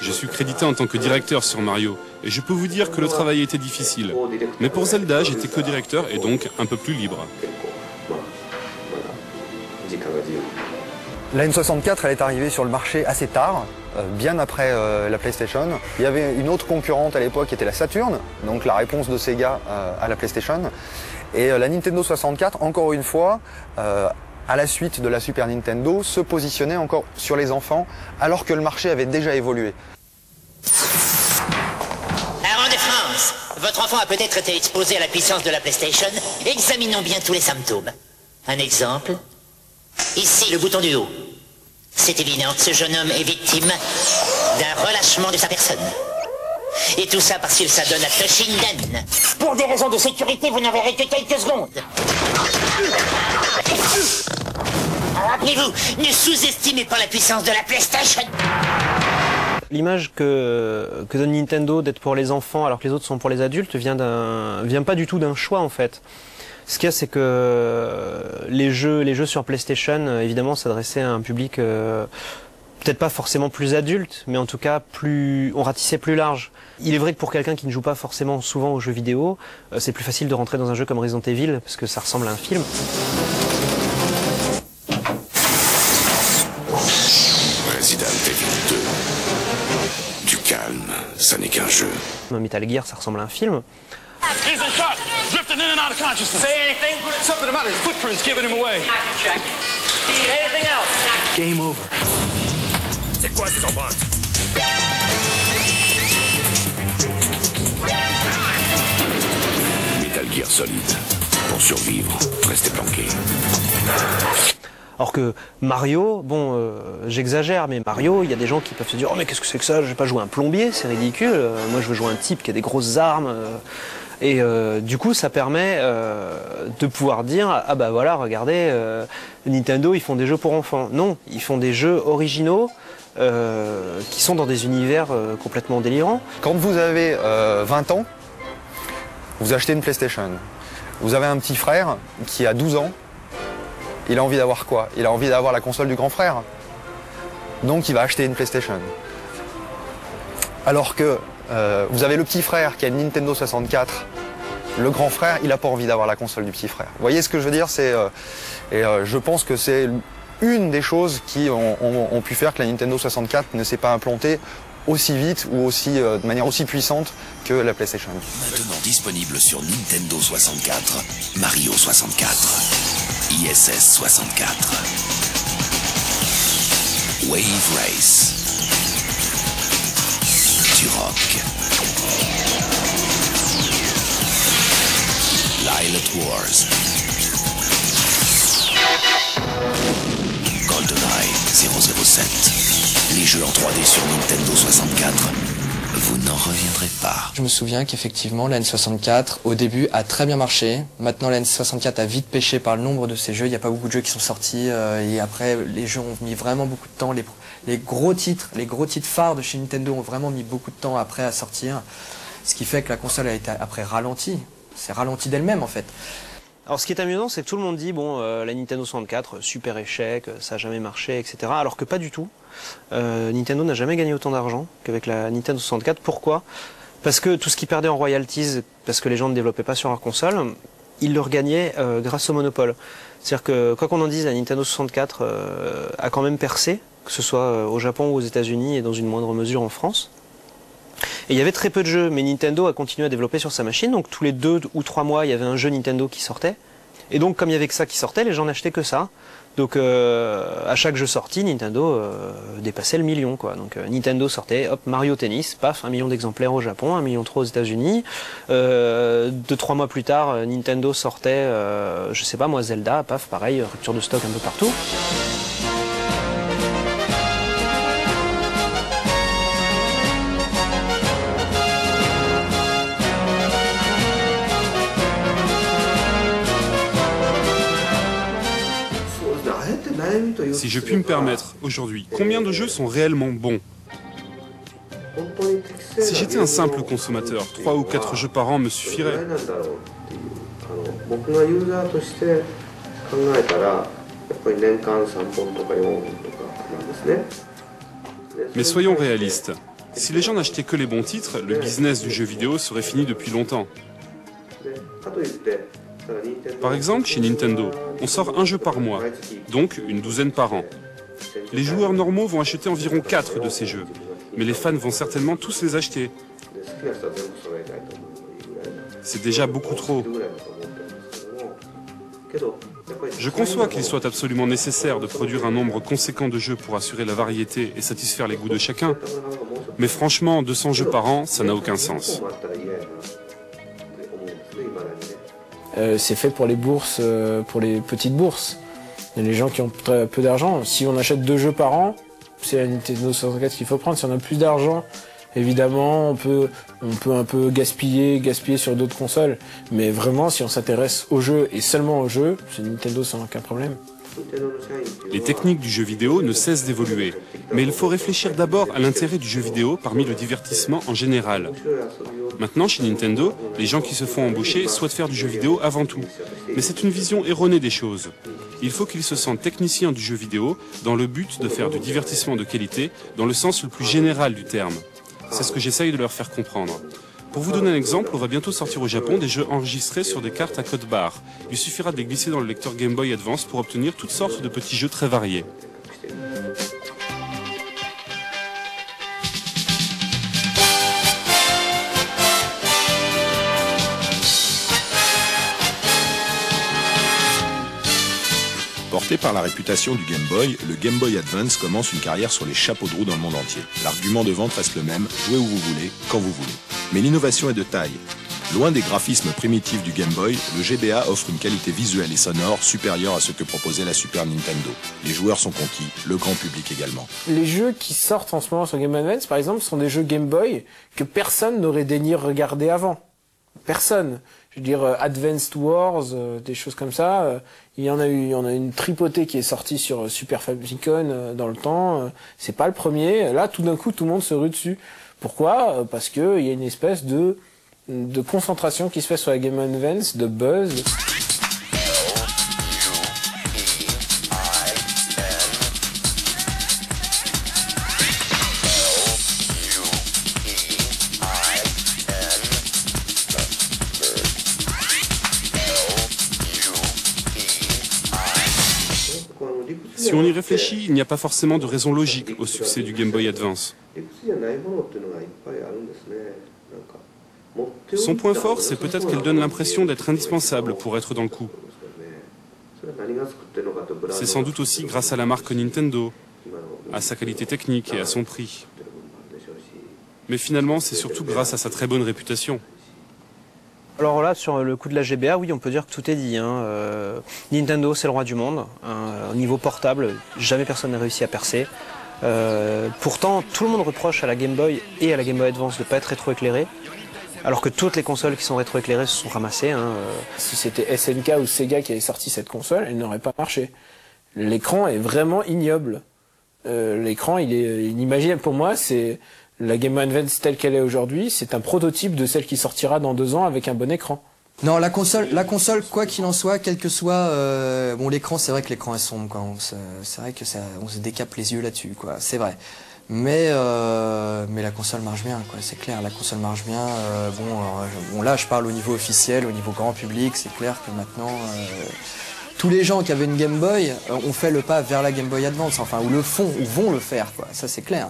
Je suis crédité en tant que directeur sur Mario, et je peux vous dire que le travail a été difficile. Mais pour Zelda, j'étais co-directeur et donc un peu plus libre. La N64, elle est arrivée sur le marché assez tard, bien après la PlayStation. Il y avait une autre concurrente à l'époque qui était la Saturn, donc la réponse de Sega à la PlayStation. Et la Nintendo 64, encore une fois, à la suite de la Super Nintendo, se positionnait encore sur les enfants, alors que le marché avait déjà évolué. Aaron de France, votre enfant a peut-être été exposé à la puissance de la PlayStation. Examinons bien tous les symptômes. Un exemple. Ici, le bouton du haut. C'est évident que ce jeune homme est victime d'un relâchement de sa personne. Et tout ça parce qu'il s'adonne à Toshinden. Pour des raisons de sécurité, vous n'en verrez que quelques secondes. Rappelez-vous, ne sous-estimez pas la puissance de la PlayStation. L'image que donne Nintendo d'être pour les enfants alors que les autres sont pour les adultes vient pas du tout d'un choix en fait. Ce qu'il y a, c'est que les jeux sur PlayStation, évidemment, s'adressaient à un public peut-être pas forcément plus adulte, mais en tout cas on ratissait plus large. Il est vrai que pour quelqu'un qui ne joue pas forcément souvent aux jeux vidéo, c'est plus facile de rentrer dans un jeu comme Resident Evil parce que ça ressemble à un film. Resident Evil 2. Du calme, ça n'est qu'un jeu. Metal Gear, ça ressemble à un film. He's in shock, drifting in and out of consciousness. Say anything? Something about his footprints giving him away. Check. Anything else? Game over. C'est quoi ce combat? Metal Gear Solid. Pour survivre, restez planqué. Alors que Mario, bon, j'exagère, mais Mario, il y a des gens qui peuvent se dire « Oh mais qu'est-ce que c'est que ça? Je vais pas jouer un plombier, c'est ridicule. Moi je veux jouer un type qui a des grosses armes. » Et du coup, ça permet de pouvoir dire « Ah bah voilà, regardez, Nintendo, ils font des jeux pour enfants. » Non, ils font des jeux originaux qui sont dans des univers complètement délirants. Quand vous avez 20 ans, vous achetez une PlayStation. Vous avez un petit frère qui a 12 ans. Il a envie d'avoir quoi? Il a envie d'avoir la console du grand frère. Donc il va acheter une PlayStation. Alors que vous avez le petit frère qui a une Nintendo 64. Le grand frère, il n'a pas envie d'avoir la console du petit frère. Vous voyez ce que je veux dire? Je pense que c'est une des choses qui ont pu faire que la Nintendo 64 ne s'est pas implantée aussi vite ou aussi, de manière aussi puissante que la PlayStation. Maintenant disponible sur Nintendo 64, Mario 64, ISS 64, Wave Race, Turok, Pilot Wars, GoldenEye 007. Les jeux en 3D sur Nintendo 64, vous n'en reviendrez pas. Je me souviens qu'effectivement la N64 au début a très bien marché. Maintenant la N64 a vite pêché par le nombre de ces jeux. Il n'y a pas beaucoup de jeux qui sont sortis et après les jeux ont mis vraiment beaucoup de temps. Les gros titres phares de chez Nintendo ont vraiment mis beaucoup de temps après à sortir. Ce qui fait que la console a été après ralentie. C'est ralenti d'elle-même en fait. Alors ce qui est amusant, c'est que tout le monde dit, bon, la Nintendo 64, super échec, ça n'a jamais marché, etc. Alors que pas du tout. Nintendo n'a jamais gagné autant d'argent qu'avec la Nintendo 64. Pourquoi? Parce que tout ce qu'ils perdaient en royalties, parce que les gens ne développaient pas sur leur console, ils le regagnaient grâce au monopole. C'est-à-dire que, quoi qu'on en dise, la Nintendo 64 a quand même percé, que ce soit au Japon ou aux États-Unis et dans une moindre mesure en France. Et il y avait très peu de jeux, mais Nintendo a continué à développer sur sa machine, donc tous les 2 ou 3 mois, il y avait un jeu Nintendo qui sortait. Et donc, comme il y avait que ça qui sortait, les gens n'achetaient que ça. Donc, à chaque jeu sorti, Nintendo dépassait le million, quoi. Donc, Nintendo sortait, hop, Mario Tennis, paf, 1 million d'exemplaires au Japon, 1,3 million aux États-Unis. 2-3 mois plus tard, Nintendo sortait, je sais pas moi, Zelda, paf, pareil, rupture de stock un peu partout. Si je puis me permettre, aujourd'hui, combien de jeux sont réellement bons? Si j'étais un simple consommateur, 3 ou 4 jeux par an me suffiraient. Mais soyons réalistes. Si les gens n'achetaient que les bons titres, le business du jeu vidéo serait fini depuis longtemps. Par exemple, chez Nintendo, on sort un jeu par mois, donc une douzaine par an. Les joueurs normaux vont acheter environ 4 de ces jeux, mais les fans vont certainement tous les acheter. C'est déjà beaucoup trop. Je conçois qu'il soit absolument nécessaire de produire un nombre conséquent de jeux pour assurer la variété et satisfaire les goûts de chacun, mais franchement, 200 jeux par an, ça n'a aucun sens. C'est fait pour les bourses, pour les petites bourses. Il y a les gens qui ont très peu d'argent. Si on achète 2 jeux par an, c'est la Nintendo 64 qu'il faut prendre. Si on a plus d'argent, évidemment, on peut un peu gaspiller sur d'autres consoles. Mais vraiment, si on s'intéresse aux jeux et seulement aux jeux, c'est Nintendo sans aucun problème. Les techniques du jeu vidéo ne cessent d'évoluer, mais il faut réfléchir d'abord à l'intérêt du jeu vidéo parmi le divertissement en général. Maintenant, chez Nintendo, les gens qui se font embaucher souhaitent faire du jeu vidéo avant tout. Mais c'est une vision erronée des choses. Il faut qu'ils se sentent techniciens du jeu vidéo dans le but de faire du divertissement de qualité dans le sens le plus général du terme. C'est ce que j'essaye de leur faire comprendre. Pour vous donner un exemple, on va bientôt sortir au Japon des jeux enregistrés sur des cartes à code barre. Il suffira de les glisser dans le lecteur Game Boy Advance pour obtenir toutes sortes de petits jeux très variés. Porté par la réputation du Game Boy, le Game Boy Advance commence une carrière sur les chapeaux de roue dans le monde entier. L'argument de vente reste le même, jouez où vous voulez, quand vous voulez. Mais l'innovation est de taille. Loin des graphismes primitifs du Game Boy, le GBA offre une qualité visuelle et sonore supérieure à ce que proposait la Super Nintendo. Les joueurs sont conquis, le grand public également. Les jeux qui sortent en ce moment sur Game Boy Advance, par exemple, sont des jeux Game Boy que personne n'aurait daigné regarder avant. Personne. Je veux dire, Advanced Wars, des choses comme ça. Il y en a une tripotée qui est sortie sur Super Famicom dans le temps. C'est pas le premier. Là, tout d'un coup, tout le monde se rue dessus. Pourquoi? Parce que il y a une espèce de concentration qui se fait sur la Game Boy Advance, de buzz. Si on y réfléchit, il n'y a pas forcément de raison logique au succès du Game Boy Advance. Son point fort, c'est peut-être qu'elle donne l'impression d'être indispensable pour être dans le coup. C'est sans doute aussi grâce à la marque Nintendo, à sa qualité technique et à son prix. Mais finalement, c'est surtout grâce à sa très bonne réputation. Alors là, sur le coup de la GBA, oui, on peut dire que tout est dit. Nintendo, c'est le roi du monde. Au niveau portable, jamais personne n'a réussi à percer. Pourtant, tout le monde reproche à la Game Boy et à la Game Boy Advance de ne pas être rétroéclairée. Alors que toutes les consoles qui sont rétroéclairées se sont ramassées. Si c'était SNK ou Sega qui avait sorti cette console, elle n'aurait pas marché. L'écran est vraiment ignoble. L'écran, il est inimaginable pour moi. C'est la Game Boy Advance telle qu'elle est aujourd'hui. C'est un prototype de celle qui sortira dans 2 ans avec un bon écran. Non, la console, quoi qu'il en soit, quel que soit, bon, l'écran, c'est vrai que l'écran est sombre, quoi. C'est vrai que on se décape les yeux là-dessus, quoi. C'est vrai. Mais la console marche bien, quoi. C'est clair, la console marche bien. Bon, là, je parle au niveau officiel, au niveau grand public. C'est clair que maintenant, tous les gens qui avaient une Game Boy ont fait le pas vers la Game Boy Advance, enfin, ou le font, ou vont le faire, quoi. Ça, c'est clair.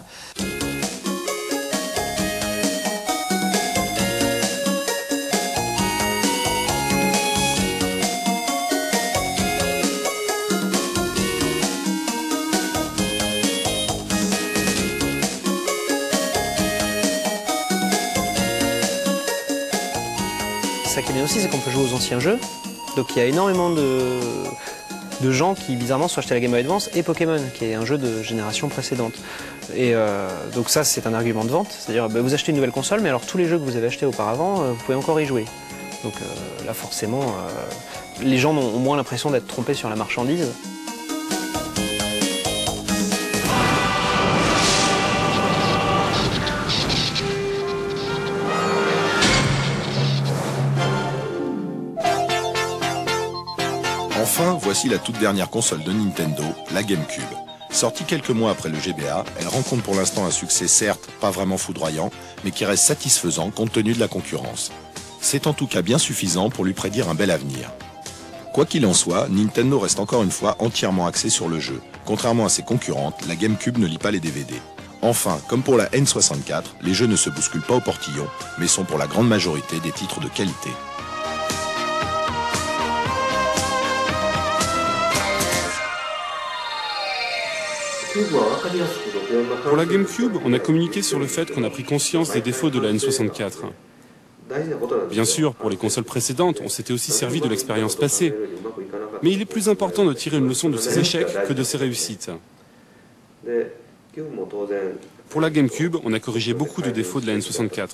Ça qui est bien aussi, c'est qu'on peut jouer aux anciens jeux. Donc il y a énormément de gens qui bizarrement sont achetés la Game Boy Advance et Pokémon, qui est un jeu de génération précédente. Et donc ça, c'est un argument de vente. C'est-à-dire, vous achetez une nouvelle console, mais alors tous les jeux que vous avez achetés auparavant, vous pouvez encore y jouer. Donc là, forcément, les gens ont moins l'impression d'être trompés sur la marchandise. Enfin, voici la toute dernière console de Nintendo, la GameCube. Sortie quelques mois après le GBA, elle rencontre pour l'instant un succès certes pas vraiment foudroyant, mais qui reste satisfaisant compte tenu de la concurrence. C'est en tout cas bien suffisant pour lui prédire un bel avenir. Quoi qu'il en soit, Nintendo reste encore une fois entièrement axé sur le jeu. Contrairement à ses concurrentes, la GameCube ne lit pas les DVD. Enfin, comme pour la N64, les jeux ne se bousculent pas au portillon, mais sont pour la grande majorité des titres de qualité. Pour la GameCube, on a communiqué sur le fait qu'on a pris conscience des défauts de la N64. Bien sûr, pour les consoles précédentes, on s'était aussi servi de l'expérience passée. Mais il est plus important de tirer une leçon de ses échecs que de ses réussites. Pour la GameCube, on a corrigé beaucoup de défauts de la N64.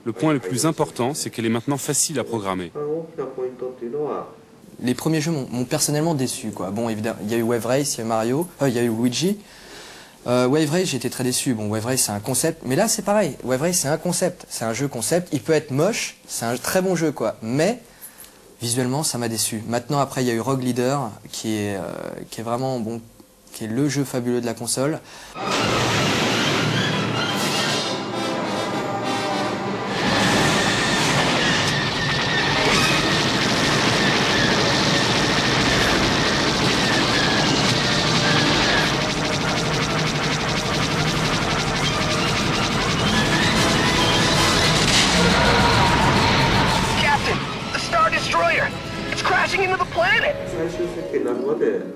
Le point le plus important, c'est qu'elle est maintenant facile à programmer. Les premiers jeux m'ont personnellement déçu, quoi. Bon, évidemment, il y a eu Wave Race, il y a eu Mario, il y a eu Luigi. Wave Race, j'étais très déçu. Bon, Wave Race, c'est un concept. Mais là, c'est pareil. Wave Race, c'est un concept. C'est un jeu concept. Il peut être moche. C'est un très bon jeu, quoi. Mais, visuellement, ça m'a déçu. Maintenant, après, il y a eu Rogue Leader, qui est vraiment, bon, qui est le jeu fabuleux de la console.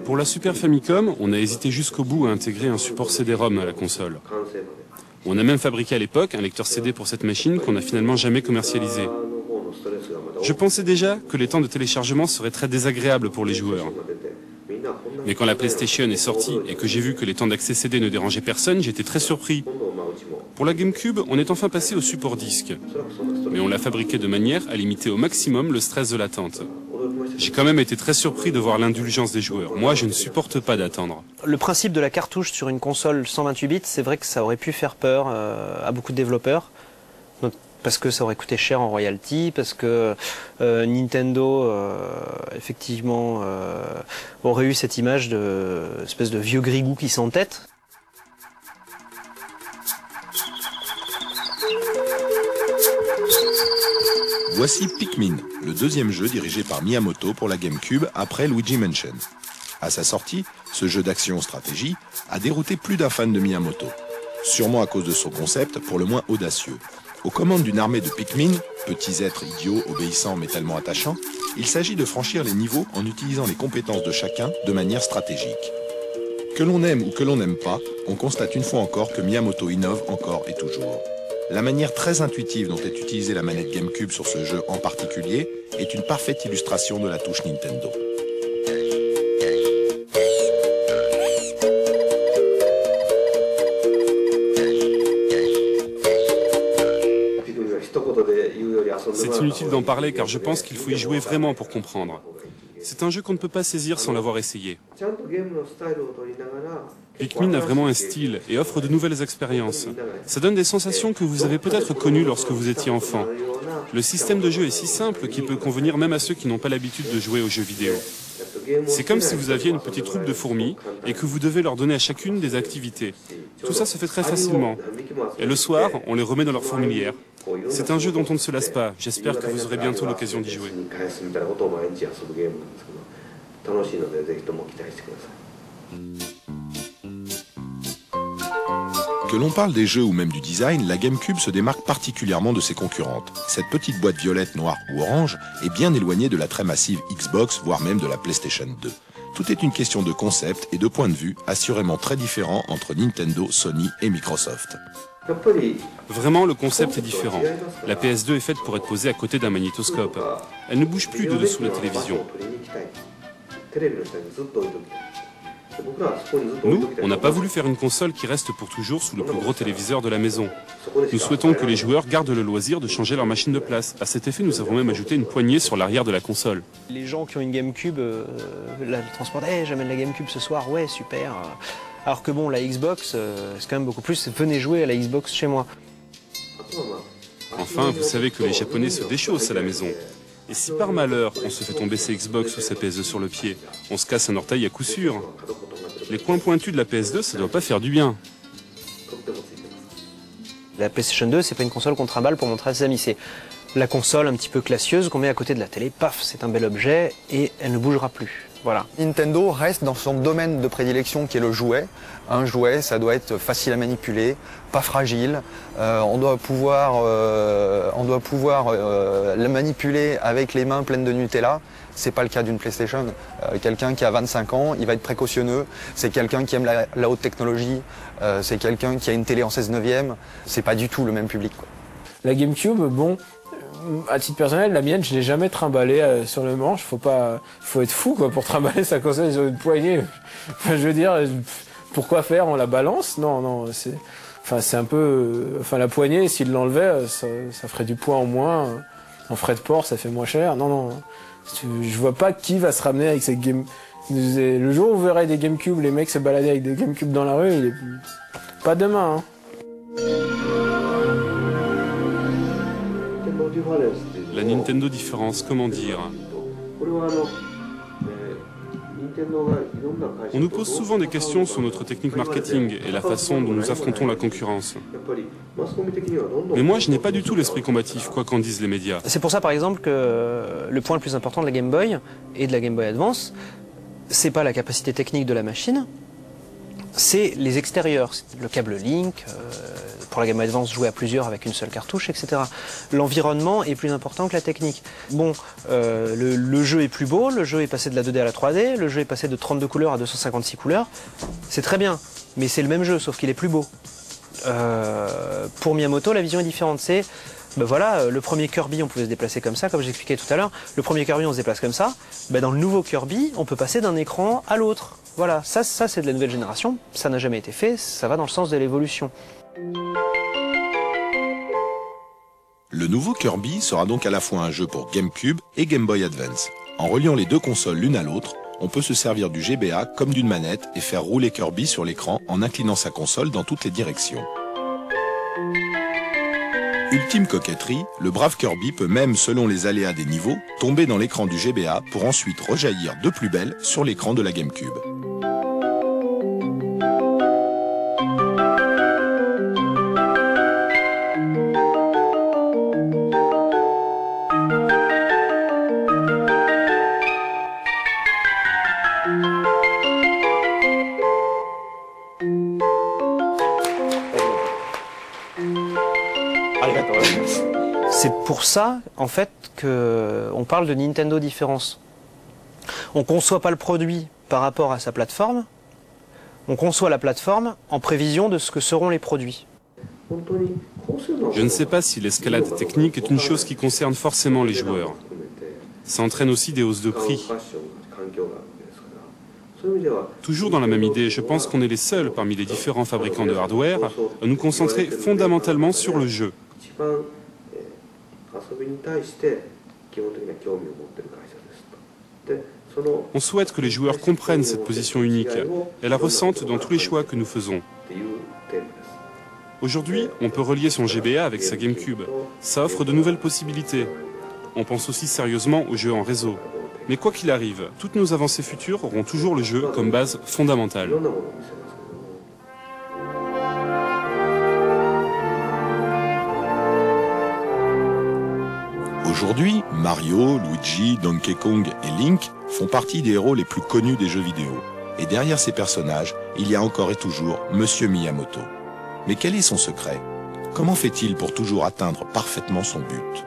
Pour la Super Famicom, on a hésité jusqu'au bout à intégrer un support CD-ROM à la console. On a même fabriqué à l'époque un lecteur CD pour cette machine qu'on n'a finalement jamais commercialisé. Je pensais déjà que les temps de téléchargement seraient très désagréables pour les joueurs. Mais quand la PlayStation est sortie et que j'ai vu que les temps d'accès CD ne dérangeaient personne, j'étais très surpris. Pour la GameCube, on est enfin passé au support disque. Mais on l'a fabriqué de manière à limiter au maximum le stress de l'attente. J'ai quand même été très surpris de voir l'indulgence des joueurs. Moi, je ne supporte pas d'attendre. Le principe de la cartouche sur une console 128 bits, c'est vrai que ça aurait pu faire peur à beaucoup de développeurs. Parce que ça aurait coûté cher en royalty, parce que Nintendo, effectivement, aurait eu cette image de espèce de vieux grigou qui s'entête. Voici Pikmin, le deuxième jeu dirigé par Miyamoto pour la GameCube après Luigi Mansion. À sa sortie, ce jeu d'action-stratégie a dérouté plus d'un fan de Miyamoto. Sûrement à cause de son concept pour le moins audacieux. Aux commandes d'une armée de Pikmin, petits êtres idiots, obéissants mais tellement attachants, il s'agit de franchir les niveaux en utilisant les compétences de chacun de manière stratégique. Que l'on aime ou que l'on n'aime pas, on constate une fois encore que Miyamoto innove encore et toujours. La manière très intuitive dont est utilisée la manette GameCube sur ce jeu en particulier est une parfaite illustration de la touche Nintendo. C'est inutile d'en parler car je pense qu'il faut y jouer vraiment pour comprendre. C'est un jeu qu'on ne peut pas saisir sans l'avoir essayé. Pikmin a vraiment un style et offre de nouvelles expériences. Ça donne des sensations que vous avez peut-être connues lorsque vous étiez enfant. Le système de jeu est si simple qu'il peut convenir même à ceux qui n'ont pas l'habitude de jouer aux jeux vidéo. C'est comme si vous aviez une petite troupe de fourmis et que vous devez leur donner à chacune des activités. Tout ça se fait très facilement. Et le soir, on les remet dans leur fourmilière. C'est un jeu dont on ne se lasse pas. J'espère que vous aurez bientôt l'occasion d'y jouer. Que l'on parle des jeux ou même du design, la GameCube se démarque particulièrement de ses concurrentes. Cette petite boîte violette, noire ou orange est bien éloignée de la très massive Xbox, voire même de la PlayStation 2. Tout est une question de concept et de point de vue assurément très différents entre Nintendo, Sony et Microsoft. Vraiment, le concept est différent. La PS2 est faite pour être posée à côté d'un magnétoscope. Elle ne bouge plus de dessous la télévision. Nous, on n'a pas voulu faire une console qui reste pour toujours sous le plus gros téléviseur de la maison. Nous souhaitons que les joueurs gardent le loisir de changer leur machine de place. À cet effet, nous avons même ajouté une poignée sur l'arrière de la console. Les gens qui ont une GameCube, là, le transportent, hey, j'amène la GameCube ce soir, ouais, super. Alors que bon, la Xbox, c'est quand même beaucoup plus, venez jouer à la Xbox chez moi. Enfin, vous savez que les Japonais se déchaussent à la maison. Et si par malheur, on se fait tomber sa Xbox ou sa PS2 sur le pied, on se casse un orteil à coup sûr. Les coins pointus de la PS2, ça doit pas faire du bien. La PlayStation 2, c'est pas une console qu'on trimballe pour montrer à ses amis. C'est la console un petit peu classieuse qu'on met à côté de la télé. Paf, c'est un bel objet et elle ne bougera plus. Voilà. Nintendo reste dans son domaine de prédilection qui est le jouet. Un jouet, ça doit être facile à manipuler, pas fragile. On doit pouvoir le manipuler avec les mains pleines de Nutella. C'est pas le cas d'une PlayStation. Quelqu'un qui a 25 ans, il va être précautionneux. C'est quelqu'un qui aime la haute technologie. C'est quelqu'un qui a une télé en 16/9. C'est pas du tout le même public, quoi. La GameCube, bon, à titre personnel, la mienne, je l'ai jamais trimballée sur le manche. Faut être fou, quoi, pour trimballer sa console sur une poignée. Enfin, je veux dire, pourquoi faire? On la balance? Non, c'est un peu, la poignée, s'il l'enlevait, ça ferait du poids en moins. En frais de port, ça fait moins cher. Non. Je vois pas qui va se ramener avec cette game. Le jour où vous verrez des GameCube, les mecs se balader avec des GameCube dans la rue, il est pas demain, hein. La Nintendo différence, comment dire? On nous pose souvent des questions sur notre technique marketing et la façon dont nous affrontons la concurrence. Mais moi, je n'ai pas du tout l'esprit combatif, quoi qu'en disent les médias. C'est pour ça, par exemple, que le point le plus important de la Game Boy et de la Game Boy Advance, c'est pas la capacité technique de la machine, c'est les extérieurs, c'est le câble Link, pour la Game Boy Advance jouer à plusieurs avec une seule cartouche, etc. L'environnement est plus important que la technique. Bon, le jeu est plus beau, le jeu est passé de la 2D à la 3D, le jeu est passé de 32 couleurs à 256 couleurs, c'est très bien, mais c'est le même jeu, sauf qu'il est plus beau. Pour Miyamoto, la vision est différente, c'est... Ben voilà, le premier Kirby, on pouvait se déplacer comme ça, comme j'expliquais tout à l'heure. Le premier Kirby, on se déplace comme ça. Ben dans le nouveau Kirby, on peut passer d'un écran à l'autre. Voilà, ça c'est de la nouvelle génération. Ça n'a jamais été fait, ça va dans le sens de l'évolution. Le nouveau Kirby sera donc à la fois un jeu pour GameCube et Game Boy Advance. En reliant les deux consoles l'une à l'autre, on peut se servir du GBA comme d'une manette et faire rouler Kirby sur l'écran en inclinant sa console dans toutes les directions. Ultime coquetterie, le brave Kirby peut même, selon les aléas des niveaux, tomber dans l'écran du GBA pour ensuite rejaillir de plus belle sur l'écran de la GameCube. C'est pour ça, en fait, qu'on parle de Nintendo différence. On ne conçoit pas le produit par rapport à sa plateforme, on conçoit la plateforme en prévision de ce que seront les produits. Je ne sais pas si l'escalade technique est une chose qui concerne forcément les joueurs. Ça entraîne aussi des hausses de prix. Toujours dans la même idée, je pense qu'on est les seuls parmi les différents fabricants de hardware à nous concentrer fondamentalement sur le jeu. On souhaite que les joueurs comprennent cette position unique et la ressentent dans tous les choix que nous faisons. Aujourd'hui, on peut relier son GBA avec sa GameCube. Ça offre de nouvelles possibilités. On pense aussi sérieusement aux jeux en réseau. Mais quoi qu'il arrive, toutes nos avancées futures auront toujours le jeu comme base fondamentale. Aujourd'hui, Mario, Luigi, Donkey Kong et Link font partie des héros les plus connus des jeux vidéo. Et derrière ces personnages, il y a encore et toujours Monsieur Miyamoto. Mais quel est son secret? Comment fait-il pour toujours atteindre parfaitement son but?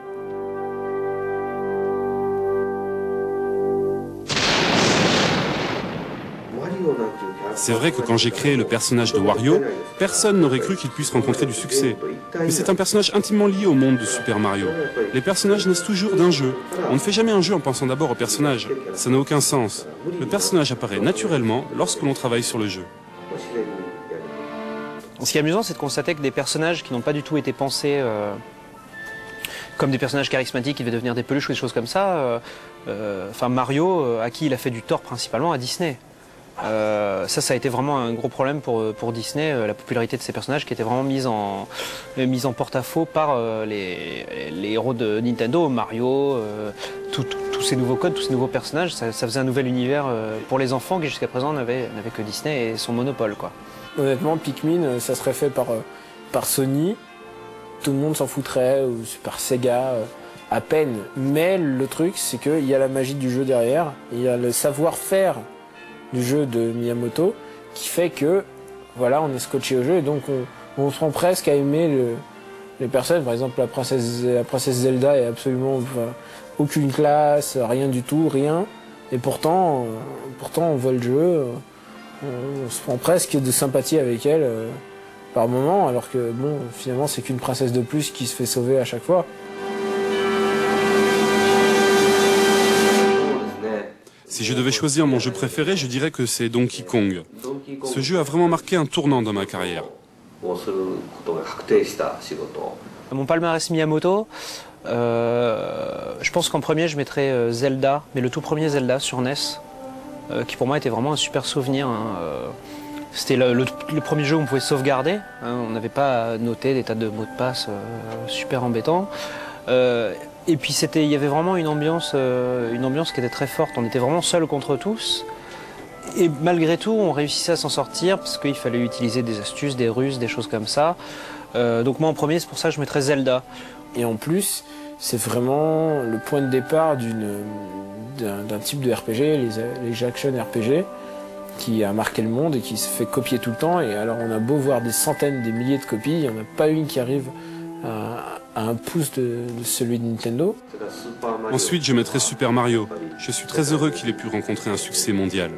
C'est vrai que quand j'ai créé le personnage de Wario, personne n'aurait cru qu'il puisse rencontrer du succès. Mais c'est un personnage intimement lié au monde de Super Mario. Les personnages naissent toujours d'un jeu. On ne fait jamais un jeu en pensant d'abord au personnage. Ça n'a aucun sens. Le personnage apparaît naturellement lorsque l'on travaille sur le jeu. Ce qui est amusant, c'est de constater que des personnages qui n'ont pas du tout été pensés comme des personnages charismatiques qui devaient devenir des peluches ou des choses comme ça, enfin Mario, à qui il a fait du tort principalement, à Disney. Ça a été vraiment un gros problème pour Disney, la popularité de ces personnages qui étaient vraiment mise en porte-à-faux par les héros de Nintendo, Mario, tous ces nouveaux codes, tous ces nouveaux personnages. Ça faisait un nouvel univers pour les enfants qui jusqu'à présent n'avaient que Disney et son monopole, quoi. Honnêtement, Pikmin, ça serait fait par Sony, tout le monde s'en foutrait, ou par Sega, à peine. Mais le truc, c'est qu'il y a la magie du jeu derrière, il y a le savoir-faire du jeu de Miyamoto qui fait que voilà, on est scotché au jeu et donc on se prend presque à aimer les personnes. Par exemple, la princesse Zelda est absolument aucune classe, rien du tout, rien. Et pourtant on voit le jeu, on se prend presque de sympathie avec elle par moment, alors que bon, finalement c'est qu'une princesse de plus qui se fait sauver à chaque fois. Si je devais choisir mon jeu préféré, je dirais que c'est Donkey Kong. Ce jeu a vraiment marqué un tournant dans ma carrière. Mon palmarès Miyamoto, je pense qu'en premier je mettrais Zelda, mais le tout premier Zelda sur NES, qui pour moi était vraiment un super souvenir. C'était le premier jeu où on pouvait sauvegarder, on n'avait pas à noter des tas de mots de passe super embêtants. Et puis il y avait vraiment une ambiance qui était très forte. On était vraiment seuls contre tous. Et malgré tout, on réussissait à s'en sortir parce qu'il fallait utiliser des astuces, des ruses, des choses comme ça. Donc moi en premier, c'est pour ça que je mettrais Zelda. Et en plus, c'est vraiment le point de départ d'un type de RPG, les action RPG, qui a marqué le monde et qui se fait copier tout le temps. Et alors on a beau voir des centaines, des milliers de copies, il n'y en a pas une qui arrive à un pouce de celui de Nintendo. Ensuite, je mettrai Super Mario. Je suis très heureux qu'il ait pu rencontrer un succès mondial.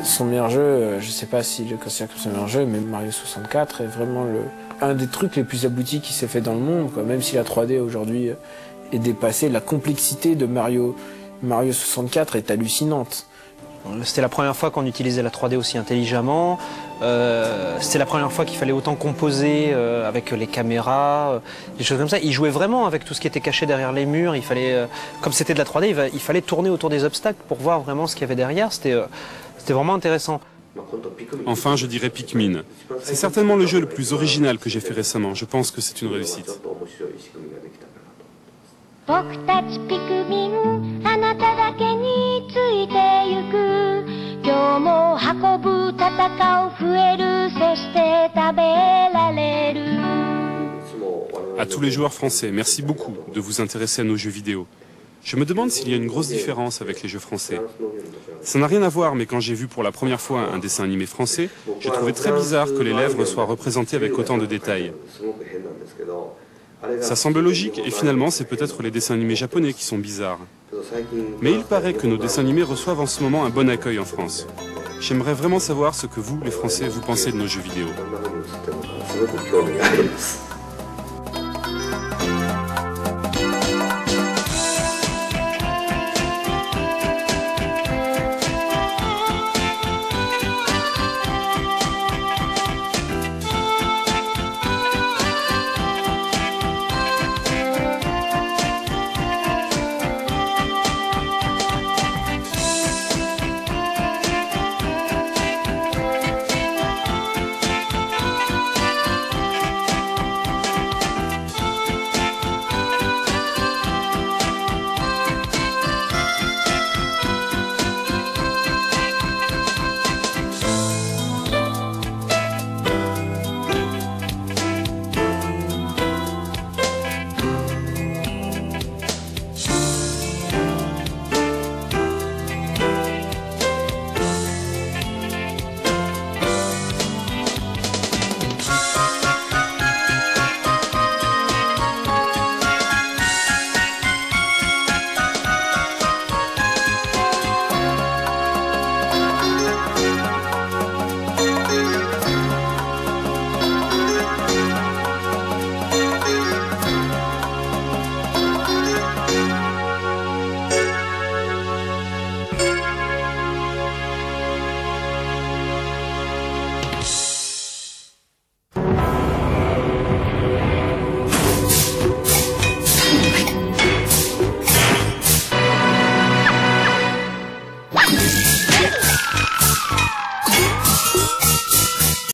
Son meilleur jeu, je ne sais pas s'il le considère comme son meilleur jeu, mais Mario 64 est vraiment un des trucs les plus aboutis qui s'est fait dans le monde, quoi. Même si la 3D aujourd'hui est dépassée, la complexité de Mario 64 est hallucinante. C'était la première fois qu'on utilisait la 3D aussi intelligemment. C'était la première fois qu'il fallait autant composer avec les caméras, des choses comme ça. Il jouait vraiment avec tout ce qui était caché derrière les murs. Il fallait, comme c'était de la 3D, il fallait tourner autour des obstacles pour voir vraiment ce qu'il y avait derrière. C'était vraiment intéressant. Enfin, je dirais Pikmin. C'est certainement le jeu le plus original que j'ai fait récemment. Je pense que c'est une réussite. À tous les joueurs français, merci beaucoup de vous intéresser à nos jeux vidéo. Je me demande s'il y a une grosse différence avec les jeux français. Ça n'a rien à voir, mais quand j'ai vu pour la première fois un dessin animé français, j'ai trouvé très bizarre que les lèvres soient représentées avec autant de détails. Ça semble logique, et finalement c'est peut-être les dessins animés japonais qui sont bizarres. Mais il paraît que nos dessins animés reçoivent en ce moment un bon accueil en France. J'aimerais vraiment savoir ce que vous, les Français, vous pensez de nos jeux vidéo.